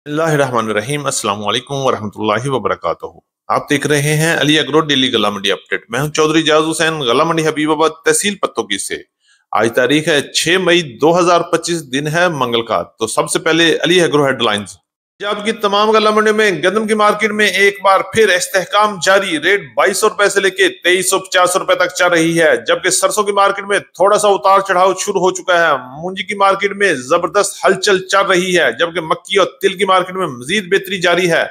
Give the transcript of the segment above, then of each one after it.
बिस्मिल्लाहिर्रहमानिर्रहीम अस्सलाम वालेकुम वरहमतुल्लाहि वबरकातुहू। आप देख रहे हैं अली एग्रो डेली गला मंडी अपडेट। मैं हूं चौधरी जाज हुसैन, गला मंडी हबीबाबाद, तहसील पत्तोगी से। आज तारीख है 6 मई 2025, दिन है मंगल का। तो सबसे पहले अली एग्रो हेडलाइंस। पंजाब की तमाम गला मंडियों में गंदम की मार्केट में एक बार फिर इस्तेहकाम जारी। रेट 2200 रुपए से लेके 2350 रुपए तक चल रही है। जबकि सरसों की मार्केट में थोड़ा सा उतार चढ़ाव शुरू हो चुका है। मूंजी की मार्केट में जबरदस्त हलचल चल रही है, जबकि मक्की और तिल की मार्केट में मजीद बेहतरी जारी है।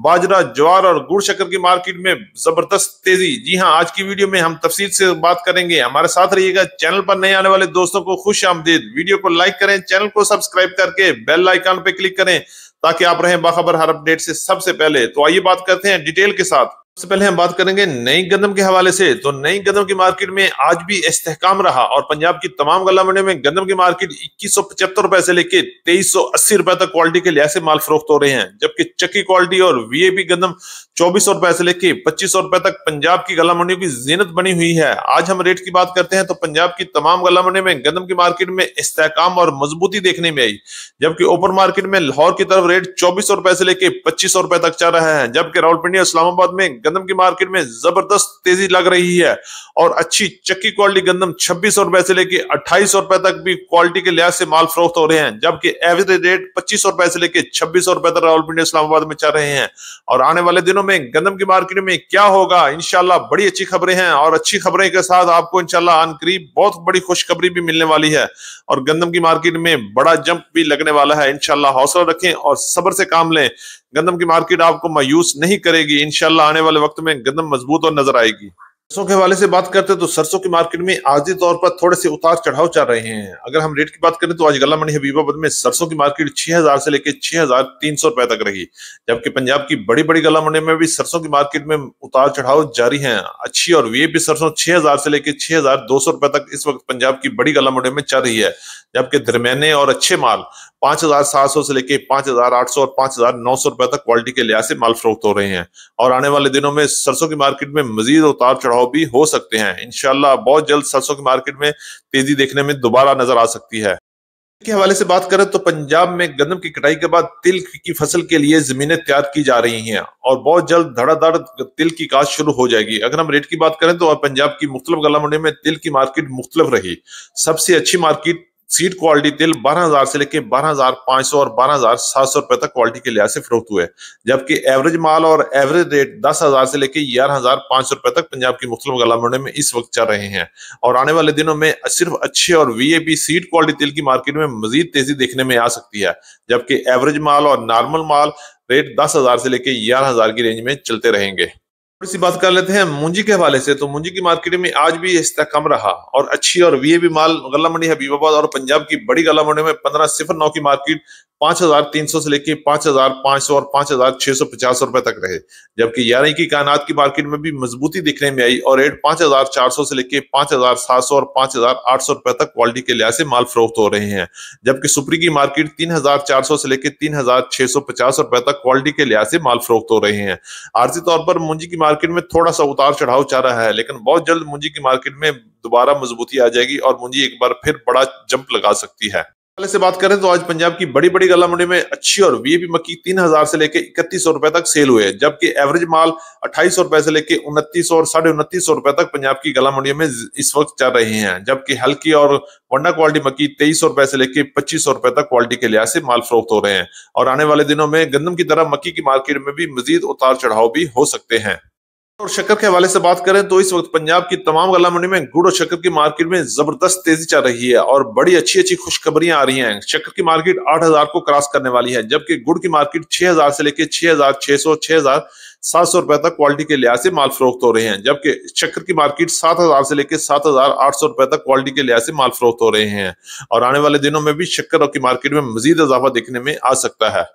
बाजरा, ज्वार और गुड़ शक्कर की मार्केट में जबरदस्त तेजी। जी हां, आज की वीडियो में हम तफसील से बात करेंगे। हमारे साथ रहिएगा। चैनल पर नए आने वाले दोस्तों को खुश आमदीद। वीडियो को लाइक करें, चैनल को सब्सक्राइब करके बेल आइकन पे क्लिक करें ताकि आप रहें बाखबर हर अपडेट से सबसे पहले। तो आइए बात करते हैं डिटेल के साथ। सबसे पहले हम बात करेंगे नई गंदम के हवाले से। तो नई गंदम की मार्केट में आज भी इस्तेहकाम रहा और पंजाब की तमाम गला मंडियों में गंदम की मार्केट 2175 रुपए से लेके 2380 रुपए तक क्वालिटी के लिहाज से माल फरोख्त हो रहे हैं। जबकि चक्की क्वालिटी और वीएपी गंदम 2400 रुपए से लेके 2500 रुपए तक पंजाब की गला मंडियों की जीनत बनी हुई है। आज हम रेट की बात करते हैं तो पंजाब की तमाम गला मंडियों में गंदम की मार्केट में इस्तेहकाम और मजबूती देखने में आई। जबकि ओपन मार्केट में लाहौर की तरफ रेट 2400 रुपए से लेके 2500 रुपए तक चल रहा है। जबकि रावलपिंडी और इस्लामाबाद में गंदम की मार्केट में जबरदस्त तेजी लग रही है और अच्छी चक्की क्वालिटी गंदम 2600 रुपए से लेके 2800 रुपए तक भी क्वालिटी के लिहाज से माल फरोख्त हो रहे हैं। जबकि एवरेज रेट 2500 रुपए से लेके 2600 रुपए तक रावलपिंडी इस्लामाबाद में चल रहे हैं। और आने वाले दिनों में गंदम की मार्केट में क्या होगा, इंशाल्लाह बड़ी अच्छी खबरें हैं और अच्छी खबरें के साथ आपको इंशाल्लाह अनकरीब बहुत बड़ी खुशखबरी भी मिलने वाली है और गंदम की मार्केट में बड़ा जंप भी लगने वाला है। इंशाल्लाह हौसला रखें और सब्र से काम लें। गंदम की मार्केट आपको मायूस नहीं करेगी। इंशाल्लाह आने वाले वक्त में गंदम मजबूत और नजर आएगी। सरसों के हवाले से बात करते हैं तो सरसों की मार्केट में आर्जी तौर पर थोड़े से उतार चढ़ाव चल रहे हैं। अगर हम रेट की बात करें तो आज गला मंडी हबीबाबाद में सरसों की मार्केट 6000 से लेकर 6300 रुपए तक रही। जबकि पंजाब की बड़ी बड़ी गला मंडी में भी सरसों की मार्केट में उतार चढ़ाव जारी है। अच्छी और वीआईपी सरसों 6000 से लेकर 6200 रुपए तक इस वक्त पंजाब की बड़ी गला मंडी में चल रही है। जबकि दरमियाने और अच्छे माल 5700 से लेके 5800 और 5900 रुपए तक क्वालिटी के लिहाज से माल फरोख्त हो रहे हैं। और आने वाले दिनों में सरसों की मार्केट में मजीद उतार चढ़ाव भी हो सकते हैं। इंशाल्लाह बहुत जल्द सरसों की मार्केट में तेजी देखने में दोबारा नजर आ सकती है। के हवाले से बात करें तो पंजाब में गंदम की कटाई के बाद तिल की फसल के लिए जमीनें तैयार की जा रही हैं और बहुत जल्द धड़ाधड़ तिल की काश्त शुरू हो जाएगी। अगर हम रेट की बात करें तो पंजाब की मुख्तलिफ गला मंडी में तिल की मार्केट मुख्तलिफ रही। सबसे अच्छी मार्केट सीड क्वालिटी तिल 12000 से लेके 12500 और 12700 रुपए तक क्वालिटी के लिहाज से फरोख्त हुए। जबकि एवरेज माल और एवरेज रेट 10000 से लेके 11500 रुपए तक पंजाब की मुख्तलिफ गला मंडी में इस वक्त चल रहे हैं। और आने वाले दिनों में सिर्फ अच्छे और वीएपी सीड क्वालिटी तिल की मार्केट में मजीद तेजी देखने में आ सकती है। जबकि एवरेज माल और नॉर्मल माल रेट 10000 से लेके 11000 की रेंज में चलते रहेंगे। थोड़ी सी बात कर लेते हैं मूंजी के हवाले से। तो मूंजी की मार्केट में आज भी इस्तेहकाम रहा और अच्छी और वीएपी माल गला मंडी हबीबाबाद और पंजाब की बड़ी गला मंडी में 1509 की मार्केट 5300 से लेके 5500 और 5650 रुपए तक रहे। जबकि 11 की कायनात की मार्केट में भी मजबूती दिखने में आई और रेट 5400 से लेके 5700 और 5800 रुपए तक क्वालिटी के लिहाज से माल फरोख्त हो रहे हैं। जबकि सुपरी की मार्केट 3400 से लेके 3650 रुपए तक क्वालिटी के लिहाज से माल फरोख्त हो रहे हैं। आर्जी तौर पर मूंजी की मार्केट में थोड़ा सा उतार चढ़ाव चल रहा है, लेकिन बहुत जल्द मूंजी की मार्केट में दोबारा मजबूती आ जाएगी और मूंजी एक बार फिर बड़ा जंप लगा सकती है। से बात करें तो आज पंजाब की बड़ी बड़ी गला मंडी में अच्छी और वीआईपी मक्की 3000 से लेके 3100 रुपए तक सेल हुए। जबकि एवरेज माल 2800 रुपए से लेके 2900 और 2950 रुपए तक पंजाब की गला मंडियों में इस वक्त चल रहे हैं। जबकि हल्की और वंडा क्वालिटी मक्की 2300 रुपए से लेके 2500 रुपए तक क्वालिटी के लिहाज से माल फरोख्त हो रहे हैं। और आने वाले दिनों में गंदम की तरह मक्की की मार्केट में भी मजीद उतार चढ़ाव भी हो सकते हैं। और शक्कर के हवाले से बात करें तो इस वक्त पंजाब की तमाम गला मंडी में गुड़ और शक्कर की मार्केट में जबरदस्त तेजी चल रही है और बड़ी अच्छी अच्छी खुशखबरियां आ रही हैं। शक्कर की मार्केट 8000 को क्रॉस करने वाली है। जबकि गुड़ की मार्केट 6000 से लेके 6600 6700 रुपए तक क्वालिटी के लिहाज से माल फरोख्त हो रहे हैं। जबकि शक्कर की मार्केट 7000 से लेके 7800 रुपए तक क्वालिटी के लिहाज से माल फरोख्त हो रहे हैं। और आने वाले दिनों में भी शक्कर की मार्केट में मजीद इजाफा देखने में आ सकता है।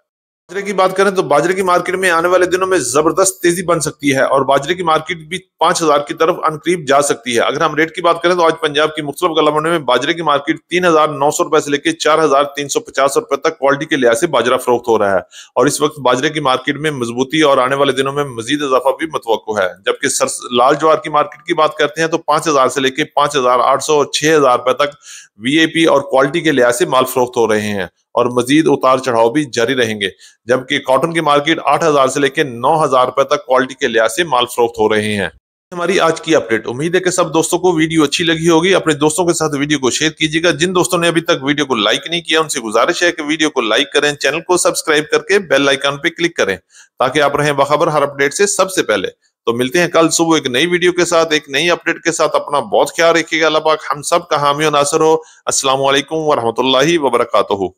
बाजरे की बात करें तो बाजरे की मार्केट में आने वाले दिनों में जबरदस्त तेजी बन सकती है और बाजरे की मार्केट भी 5000 की तरफ अनकरीब जा सकती है। अगर हम रेट की बात करें तो आज पंजाब की मुख्तलिफ गला मंडी में बाजरे की मार्केट 3900 रुपए से लेकर 4350 रुपए तक क्वालिटी के लिहाज से बाजरा फरोख्त हो रहा है। और इस वक्त बाजरे की मार्केट में मजबूती और आने वाले दिनों में मजीद इजाफा भी मुतवक्को है। जबकि लाल ज्वार की मार्केट की बात करते हैं तो 5000 से लेकर 5800 और 6000 रुपए तक वीआईपी और क्वालिटी के लिहाज से माल फरोख्त हो रहे हैं। और मजीद उतार चढ़ाव भी जारी रहेंगे, जबकि कॉटन की मार्केट 8,000 से लेकर 9,000 रुपए तक क्वालिटी के लिहाज से माल फरोख्त हो रहे हैं। हमारी आज की अपडेट। उम्मीद है कि सब दोस्तों को वीडियो अच्छी लगी होगी। अपने दोस्तों के साथ वीडियो को शेयर कीजिएगा। जिन दोस्तों ने अभी तक वीडियो को लाइक नहीं किया उनसे गुजारिश है कि वीडियो को लाइक करें, चैनल को सब्सक्राइब करके बेल आइकन पे क्लिक करें ताकि आप रहें बाखबर हर अपडेट से सबसे पहले। तो मिलते हैं कल सुबह एक नई वीडियो के साथ, एक नई अपडेट के साथ। अपना बहुत ख्याल रखिएगा। अल्लाह पाक हम सब का हामी और नासर हो। अस्सलाम वालेकुम वरहमतुल्लाहि वबरकातुहू।